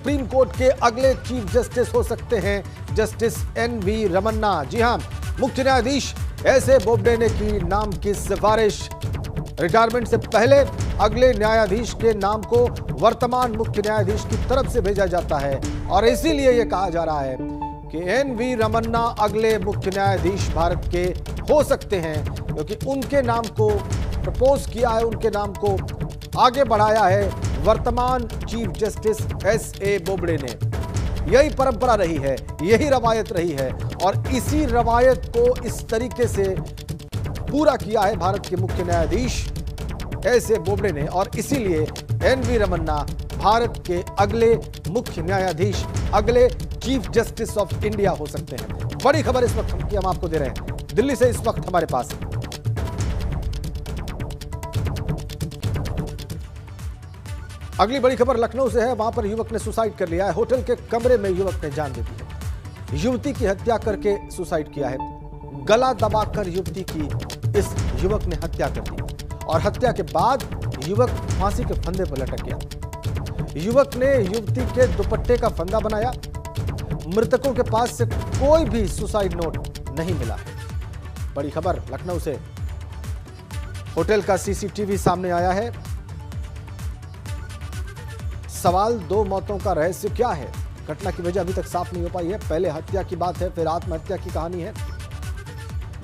Supreme court के अगले chief justice हो सकते हैं जस्टिस एन.वी. रमन्ना। जी हां, मुख्य न्यायाधीश एस.ए. बोबडे ने की नाम की सिफारिश। रिटायरमेंट से पहले अगले न्यायाधीश के नाम को वर्तमान मुख्य न्यायाधीश की तरफ से भेजा जाता है और इसीलिए यह कहा जा रहा है कि एन.वी. रमन्ना अगले मुख्य न्यायाधीश भारत के हो सकते हैं, क्योंकि उनके नाम को प्रपोज किया है, उनके नाम को आगे बढ़ाया है वर्तमान चीफ जस्टिस एस.ए. बोबडे ने। यही परंपरा रही है, यही रवायत रही है और इसी रवायत को इस तरीके से पूरा किया है भारत के मुख्य न्यायाधीश एस.ए. बोबडे ने और इसीलिए एन.वी. रमन्ना भारत के अगले मुख्य न्यायाधीश, अगले चीफ जस्टिस ऑफ इंडिया हो सकते हैं। बड़ी खबर इस वक्त हम आपको दे रहे हैं दिल्ली से। इस वक्त हमारे पास अगली बड़ी खबर लखनऊ से है। वहां पर युवक ने सुसाइड कर लिया है। होटल के कमरे में युवक ने जान दे दी है। युवती की हत्या करके सुसाइड किया है। गला दबाकर युवती की इस युवक ने हत्या कर दी और हत्या के बाद युवक फांसी के फंदे पर लटक गया। युवक ने युवती के दुपट्टे का फंदा बनाया। मृतकों के पास से कोई भी सुसाइड नोट नहीं मिला है। बड़ी खबर लखनऊ से। होटल का सीसीटीवी सामने आया है। सवाल, दो मौतों का रहस्य क्या है? घटना की वजह अभी तक साफ नहीं हो पाई है। पहले हत्या की बात है, फिर आत्महत्या की कहानी है।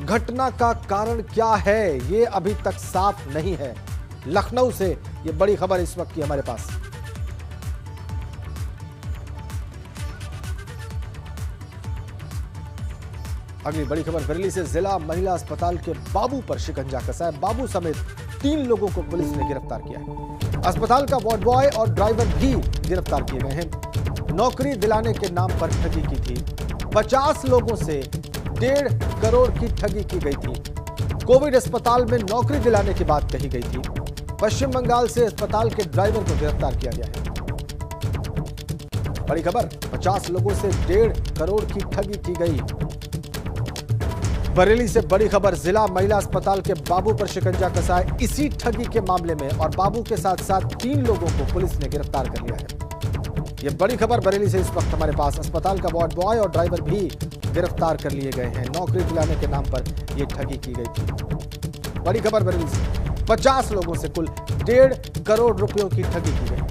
घटना का कारण क्या है, ये अभी तक साफ नहीं है। लखनऊ से ये बड़ी खबर इस वक्त की हमारे पास। अगली बड़ी खबर बरेली से। जिला महिला अस्पताल के बाबू पर शिकंजा कसा है। बाबू समेत 3 लोगों को पुलिस ने गिरफ्तार किया है। अस्पताल का वार्ड बॉय और ड्राइवर भी गिरफ्तार किए गए हैं। नौकरी दिलाने के नाम पर ठगी की थी। 50 लोगों से 1.5 करोड़ की ठगी की गई थी। कोविड अस्पताल में नौकरी दिलाने की बात कही गई थी। पश्चिम बंगाल से अस्पताल के ड्राइवर को गिरफ्तार किया गया है। बड़ी खबर, 50 लोगों से 1.5 करोड़ की ठगी की गई। बरेली से बड़ी खबर। जिला महिला अस्पताल के बाबू पर शिकंजा कसा है इसी ठगी के मामले में और बाबू के साथ साथ 3 लोगों को पुलिस ने गिरफ्तार कर लिया है। यह बड़ी खबर बरेली से इस वक्त हमारे पास। अस्पताल का वार्ड बॉय और ड्राइवर भी गिरफ्तार कर लिए गए हैं। नौकरी दिलाने के नाम पर यह ठगी की गई थी। बड़ी खबर बरेली से। 50 लोगों से कुल 1.5 करोड़ रुपयों की ठगी की गई।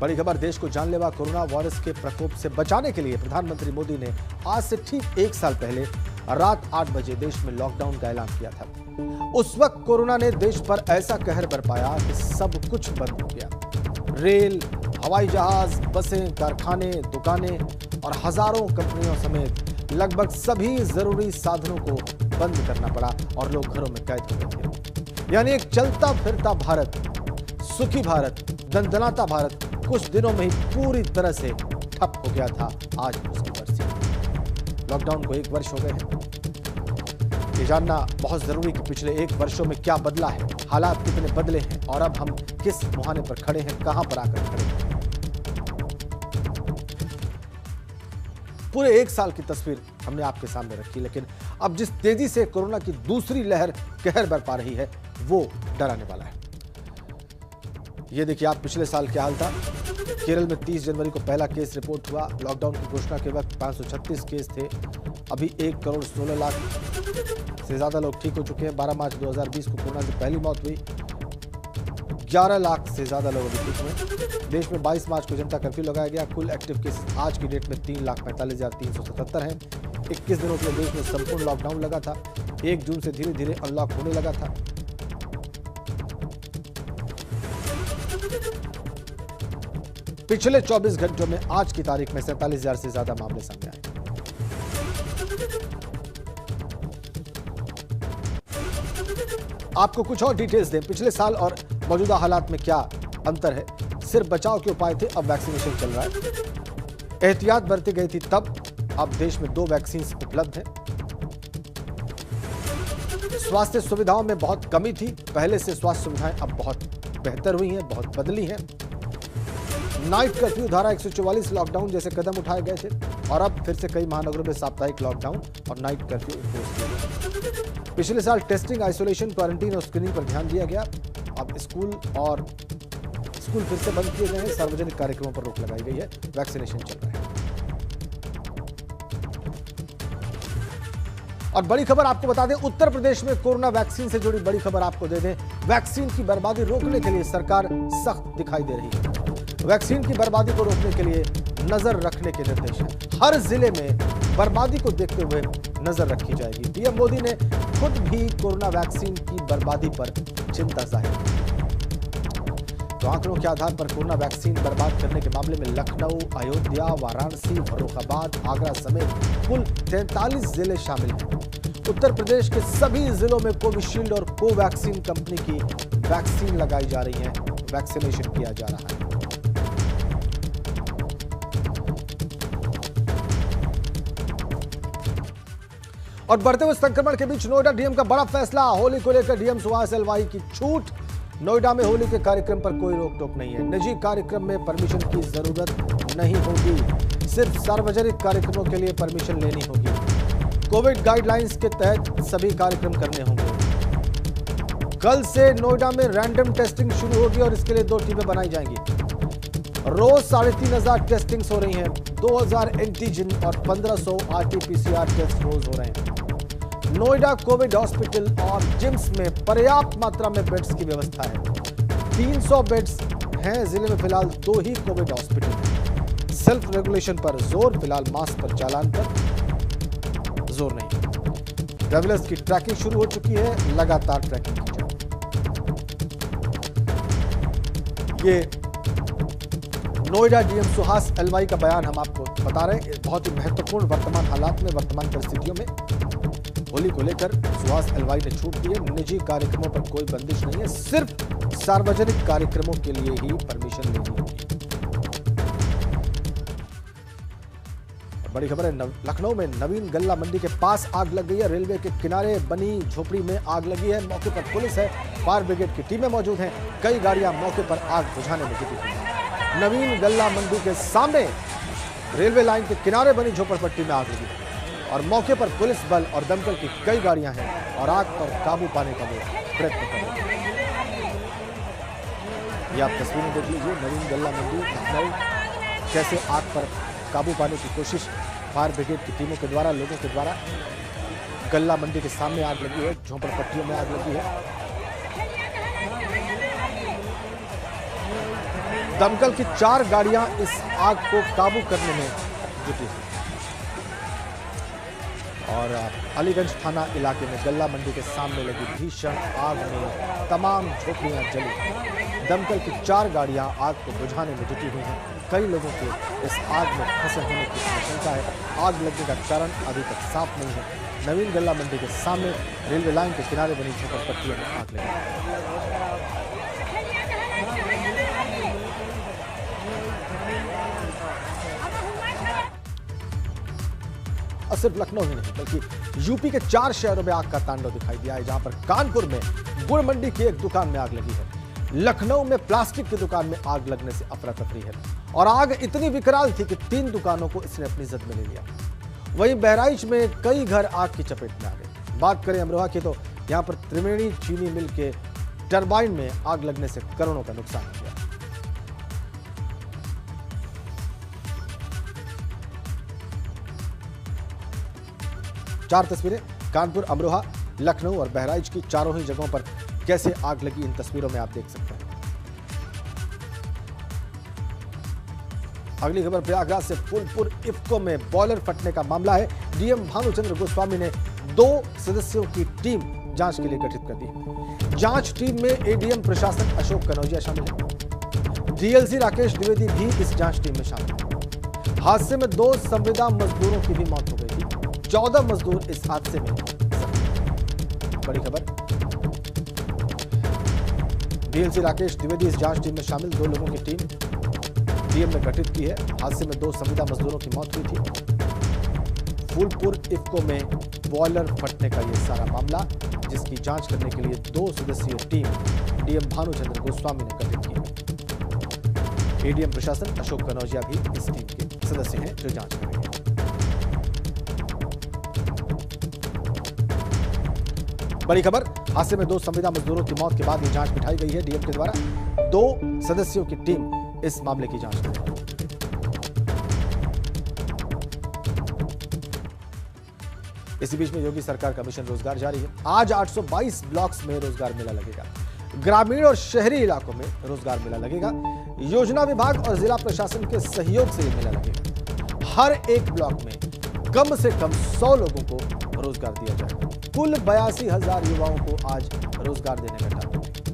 बड़ी खबर, देश को जानलेवा कोरोना वायरस के प्रकोप से बचाने के लिए प्रधानमंत्री मोदी ने आज से ठीक 1 साल पहले रात 8 बजे देश में लॉकडाउन का ऐलान किया था। उस वक्त कोरोना ने देश पर ऐसा कहर बरपाया कि सब कुछ बंद हो गया। रेल, हवाई जहाज, बसें, कारखाने, दुकानें और हजारों कंपनियों समेत लगभग सभी जरूरी साधनों को बंद करना पड़ा और लोग घरों में कैद हो गए थे। यानी एक चलता फिरता भारत, सुखी भारत, दंदनाता भारत कुछ दिनों में ही पूरी तरह से ठप हो गया था। आज उसकी बरसी। लॉकडाउन को 1 वर्ष हो गए हैं। ये जानना बहुत जरूरी कि पिछले 1 वर्षों में क्या बदला है, हालात कितने बदले हैं और अब हम किस मुहाने पर खड़े हैं, कहां पर आकर खड़े हैं। पूरे 1 साल की तस्वीर हमने आपके सामने रखी, लेकिन अब जिस तेजी से कोरोना की दूसरी लहर कहर बरपा रही है वो डराने वाला है। ये देखिए आप, पिछले साल क्या हाल था। केरल में 30 जनवरी को पहला केस रिपोर्ट हुआ। लॉकडाउन की घोषणा के वक्त 536 केस थे। अभी 1 करोड़ 16 लाख से ज्यादा लोग ठीक हो चुके हैं। 12 मार्च 2020 को कोरोना से पहली मौत हुई। 11 लाख से ज्यादा लोग अभी ठीक हुए। देश में 22 मार्च को जनता कर्फ्यू लगाया गया। कुल एक्टिव केस आज की डेट में 3,45,377 हैं। 21 दिनों के लिए देश में संपूर्ण लॉकडाउन लगा था। 1 जून से धीरे धीरे अनलॉक होने लगा था। पिछले 24 घंटों में आज की तारीख में 47,000 से ज्यादा मामले सामने आए। आपको कुछ और डिटेल्स दें, पिछले साल और मौजूदा हालात में क्या अंतर है। सिर्फ बचाव के उपाय थे, अब वैक्सीनेशन चल रहा है। एहतियात बरती गई थी तब, अब देश में 2 वैक्सीन उपलब्ध हैं। स्वास्थ्य सुविधाओं में बहुत कमी थी, पहले से स्वास्थ्य सुविधाएं अब बहुत बेहतर हुई हैं, बहुत बदली हैं। नाइट कर्फ्यू, धारा 144, लॉकडाउन जैसे कदम उठाए गए थे और अब फिर से कई महानगरों में साप्ताहिक लॉकडाउन और नाइट कर्फ्यू इंपोज किया गया। पिछले साल टेस्टिंग, आइसोलेशन, क्वारंटीन और स्क्रीनिंग पर ध्यान दिया गया। अब स्कूल फिर से बंद किए गए हैं, सार्वजनिक कार्यक्रमों पर रोक लगाई गई है, वैक्सीनेशन चल रहा है। और बड़ी खबर आपको बता दें, उत्तर प्रदेश में कोरोना वैक्सीन से जुड़ी बड़ी खबर आपको दे दें। वैक्सीन की बर्बादी रोकने के लिए सरकार सख्त दिखाई दे रही है। वैक्सीन की बर्बादी को रोकने के लिए नजर रखने के निर्देश हैं। हर जिले में बर्बादी को देखते हुए नजर रखी जाएगी। पीएम मोदी ने खुद भी कोरोना वैक्सीन की बर्बादी पर चिंता जाहिर की। तो आंकड़ों के आधार पर कोरोना वैक्सीन बर्बाद करने के मामले में लखनऊ, अयोध्या, वाराणसी, फर्रुखाबाद, आगरा समेत कुल 43 जिले शामिल हैं। उत्तर प्रदेश के सभी जिलों में कोविशील्ड और कोवैक्सीन कंपनी की वैक्सीन लगाई जा रही है, वैक्सीनेशन किया जा रहा है। और बढ़ते हुए संक्रमण के बीच नोएडा डीएम का बड़ा फैसला। होली को लेकर डीएम सुहास एलवाई की छूट। नोएडा में होली के कार्यक्रम पर कोई रोक टोक नहीं है। निजी कार्यक्रम में परमिशन की जरूरत नहीं होगी, सिर्फ सार्वजनिक कार्यक्रमों के लिए परमिशन लेनी होगी। कोविड गाइडलाइंस के तहत सभी कार्यक्रम करने होंगे। कल से नोएडा में रैंडम टेस्टिंग शुरू होगी और इसके लिए 2 टीमें बनाई जाएंगी। रोज 3,500 टेस्टिंग्स हो रही हैं। 2,000 एंटीजन और 1,500 आरटीपीसीआर टेस्ट रोज हो रहे हैं। नोएडा कोविड हॉस्पिटल और जिम्स में पर्याप्त मात्रा में बेड्स की व्यवस्था है। 300 बेड्स हैं। जिले में फिलहाल 2 ही कोविड हॉस्पिटल। सेल्फ रेगुलेशन पर जोर, फिलहाल मास्क पर चालान पर जोर नहीं। ट्रैवलर्स की ट्रैकिंग शुरू हो चुकी है, लगातार ट्रैकिंग की जाए। ये नोएडा डीएम सुहास एलवाई का बयान हम आपको बता रहे हैं। बहुत ही महत्वपूर्ण वर्तमान हालात में, वर्तमान परिस्थितियों में होली को लेकर सुहास एलवाई ने छूट दी है। निजी कार्यक्रमों पर कोई बंदिश नहीं है, सिर्फ सार्वजनिक कार्यक्रमों के लिए ही परमिशन लेनी होगी। बड़ी खबर है, लखनऊ में नवीन गल्ला मंडी के पास आग लग गई है। रेलवे के किनारे बनी झोपड़ी में आग लगी है। मौके पर पुलिस है, फायर ब्रिगेड की टीमें मौजूद हैं। कई गाड़ियां मौके पर आग बुझाने में जुटी हुई हैं। नवीन गल्ला मंडी के सामने रेलवे लाइन के किनारे बनी झोपड़पट्टी में आग लगी और मौके पर पुलिस बल और दमकल की कई गाड़ियां हैं और आग पर काबू पाने का वो प्रयत्न कर रहे हैं। ये आप तस्वीरें देख लीजिए। नवीन गल्ला मंडी लखनऊ, कैसे आग पर काबू पाने की कोशिश फायर ब्रिगेड की टीमों के द्वारा, लोगों के द्वारा। गल्ला मंडी के सामने आग लगी है, झोपड़पट्टियों में आग लगी है। दमकल की 4 गाड़ियां इस आग को काबू करने में जुटी हुई और अलीगंज थाना इलाके में गल्ला मंडी के सामने लगी भीषण आग में तमाम झोपड़ियां जली। दमकल की 4 गाड़ियां आग को बुझाने में जुटी हुई हैं। कई लोगों के इस आग में फंसे होने की आशंका है। आग लगने का कारण अभी तक साफ नहीं है। नवीन गल्ला मंडी के सामने रेलवे लाइन के किनारे बनी झोपड़पट्टियों में आग लगी। और सिर्फ लखनऊ ही नहीं बल्कि यूपी के 4 शहरों में आग का तांडव दिखाई दिया है, जहां पर कानपुर में गुड़ मंडी की एक दुकान में आग लगी है। लखनऊ में प्लास्टिक की दुकान में आग लगने से अफरा तफरी है और आग इतनी विकराल थी कि 3 दुकानों को इसने अपनी जद में ले लिया। वहीं बहराइच में कई घर आग की चपेट में आ गए। बात करें अमरोहा की तो यहां पर त्रिवेणी चीनी मिल के टरबाइन में आग लगने से करोड़ों का नुकसान हो गया। चार तस्वीरें कानपुर, अमरोहा, लखनऊ और बहराइच की चारों ही जगहों पर कैसे आग लगी, इन तस्वीरों में आप देख सकते हैं। अगली खबर प्रयागराज से। फूलपुर इफ्को में बॉयलर फटने का मामला है। डीएम भानुचंद्र गोस्वामी ने 2 सदस्यों की टीम जांच के लिए गठित कर दी। जांच टीम में एडीएम प्रशासन अशोक कनौजिया शामिल है। डीएलसी राकेश द्विवेदी भी इस जांच टीम में शामिल है। हादसे में 2 संविदा मजदूरों की भी मौत हो गई थी। 14 मजदूर इस हादसे में जख्मी। बड़ी खबर, डीएलसी राकेश द्विवेदी इस जांच टीम में शामिल 2 लोगों की टीम डीएम ने गठित की है। हादसे में 2 संविदा मजदूरों की मौत हुई थी। फूलपुर इफ्को में बॉयलर फटने का यह सारा मामला, जिसकी जांच करने के लिए 2 सदस्यीय टीम डीएम भानुचंद्र गोस्वामी ने गठित की है। एडीएम प्रशासन अशोक कनौजिया भी इस टीम के सदस्य हैं जो जांच करेंगे। बड़ी खबर, हादसे में 2 संविदा मजदूरों की मौत के बाद ये जांच बिठाई गई है। डीएम के द्वारा 2 सदस्यों की टीम इस मामले की जांच करेगी। इसी बीच में योगी सरकार का मिशन रोजगार जारी है। आज 822 ब्लॉक्स में रोजगार मेला लगेगा। ग्रामीण और शहरी इलाकों में रोजगार मेला लगेगा। योजना विभाग और जिला प्रशासन के सहयोग से यह मेला लगेगा। हर एक ब्लॉक में कम से कम 100 लोगों को रोजगार दिया जाएगा। कुल 82,000 युवाओं को आज रोजगार देने का टारगेट है।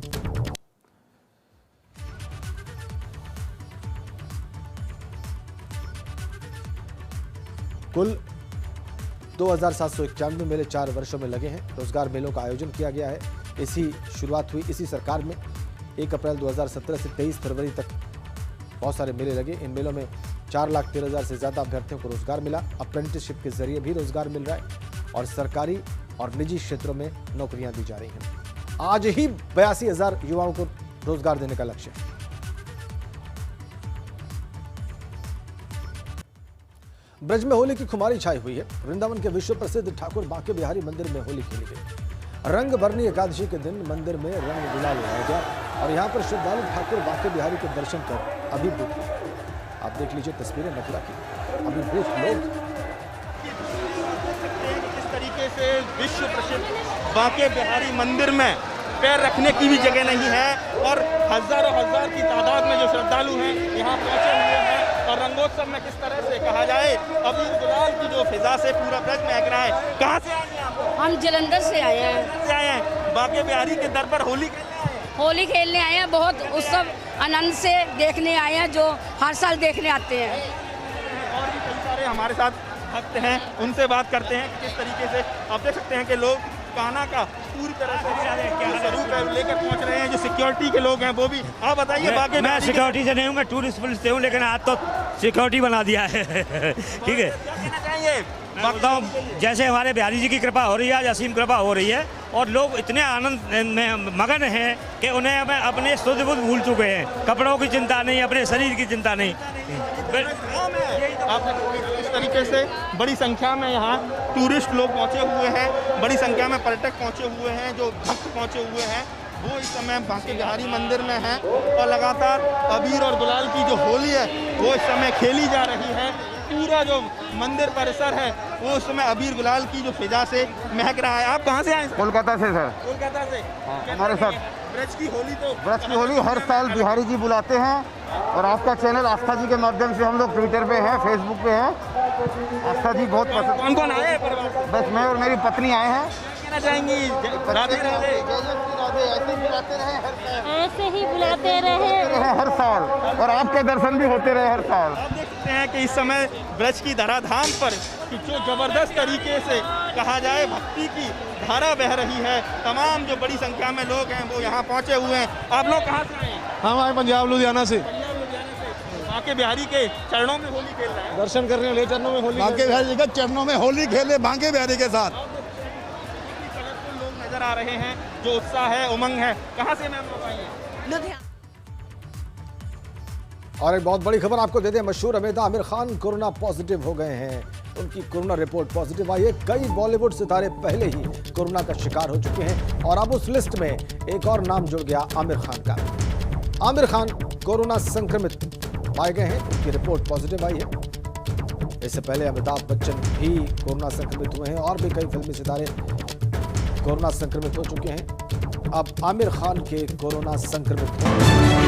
कुल 2,791 मेले 4 वर्षों में लगे हैं। रोजगार मेलों का आयोजन किया गया है। इसी शुरुआत हुई इसी सरकार में 1 अप्रैल 2017 से 23 फरवरी तक बहुत सारे मेले लगे। इन मेलों में 4,13,000 से ज्यादा अभ्यर्थियों को रोजगार मिला। अप्रेंटिसशिप के जरिए भी रोजगार मिल रहा है और सरकारी और निजी क्षेत्रों में नौकरियां दी जा रही हैं। आज ही 82,000 युवाओं को रोजगार देने का लक्ष्य है। ब्रज में होली की खुमारी छाई हुई है। वृंदावन के विश्व प्रसिद्ध ठाकुर बांके बिहारी मंदिर में होली खेली गई। रंग भरनी एकादशी के दिन मंदिर में रंग गुलाल उड़ाया गया और यहाँ पर श्रद्धालु ठाकुर बांके बिहारी के दर्शन कर अभिभूत हुए। आप देख लीजिए तस्वीरें मथुरा की। अभिभूत लोग इस तरीके से विश्व प्रसिद्ध बांके बिहारी मंदिर में पैर रखने की भी जगह नहीं है और हजारों हजार की तादाद में जो श्रद्धालु हैं यहाँ पहुंचे हुए हैं। और रंगोत्सव में किस तरह से कहा जाए अबीर गुलाल की जो फिजा से पूरा ब्रज महक रहा है। कहाँ से आए हैं आप? हम जलंधर से आए हैं। बांके बिहारी के दर पर होली खेलने आए हैं। बहुत उत्सव आनंद से देखने आए हैं, जो हर साल देखने आते हैं। और भी कई सारे हमारे साथ भक्त हैं, उनसे बात करते हैं किस तरीके से। आप देख सकते हैं कि लोग कान्हा का पूरी तरह से क्या स्वरूप है लेकर पहुंच रहे हैं। जो सिक्योरिटी के लोग हैं वो भी। आप बताइए। बाकी मैं सिक्योरिटी से नहीं हूँ, मैं टूरिस्ट पुलिस से हूँ, लेकिन आज तो सिक्योरिटी बना दिया है। ठीक है, क्या कहना चाहिए? मैं बोलता हूँ जैसे हमारे बिहारी जी की कृपा हो रही है, आज असीम कृपा हो रही है और लोग इतने आनंद में मगन हैं कि उन्हें अपने सुध बुध भूल चुके हैं। कपड़ों की चिंता नहीं, अपने शरीर की चिंता नहीं। आप इस तरीके से बड़ी संख्या में यहाँ टूरिस्ट लोग पहुँचे हुए हैं, बड़ी संख्या में पर्यटक पहुँचे हुए हैं, जो भक्त पहुँचे हुए हैं वो इस समय बांके बिहारी मंदिर में हैं और लगातार अबीर और गुलाल की जो होली है वो इस समय खेली जा रही है। पूरा जो मंदिर परिसर है वो उस समय अबीर गुलाल की जो फिजा से महक रहा है। आप कहाँ से आए? कोलकाता से सर। कोलकाता से। हमारे साथ ब्रज की होली तो ब्रज की होली हर साल बिहारी जी बुलाते हैं और आपका चैनल आस्था जी के माध्यम से हम लोग ट्विटर पे हैं, फेसबुक पे हैं। आस्था जी बहुत पसंद। कौन कौन आए? बस मैं और मेरी पत्नी आए हैं। कहना चाहेंगी राधे राधे। ऐसे ही बुलाते रहे हर साल और आपके दर्शन भी होते रहे हर साल। आप देख सकते हैं कि इस समय ब्रज की धराधाम पर जो जबरदस्त तरीके से कहा जाए भक्ति की धारा बह रही है। तमाम जो बड़ी संख्या में लोग हैं वो यहाँ पहुँचे हुए हैं। आप लोग कहाँ से आए हैं? हम आए पंजाब लुधियाना से। बांके बिहारी के चरणों में होली खेल रहे हैं। दर्शन करने वाले चरणों में होली, बांके बिहारी जी के चरणों में होली खेले बांके बिहारी के साथ। कलरफुल लोग नजर आ रहे हैं, जो उत्साह है, उमंग है। कहाँ से मैम लोग आए हैं? लुधियाना। और एक बहुत बड़ी खबर आपको दे दें। मशहूर अभिनेता आमिर खान कोरोना पॉजिटिव हो गए हैं। उनकी कोरोना रिपोर्ट पॉजिटिव आई है। कई बॉलीवुड सितारे पहले ही कोरोना का शिकार हो चुके हैं और अब उस लिस्ट में एक और नाम जुड़ गया, आमिर खान का। आमिर खान कोरोना संक्रमित पाए गए हैं, उनकी रिपोर्ट पॉजिटिव आई है। इससे पहले अमिताभ बच्चन भी कोरोना संक्रमित हुए हैं और भी कई फिल्मी सितारे कोरोना संक्रमित हो चुके हैं। अब आमिर खान के कोरोना संक्रमित होने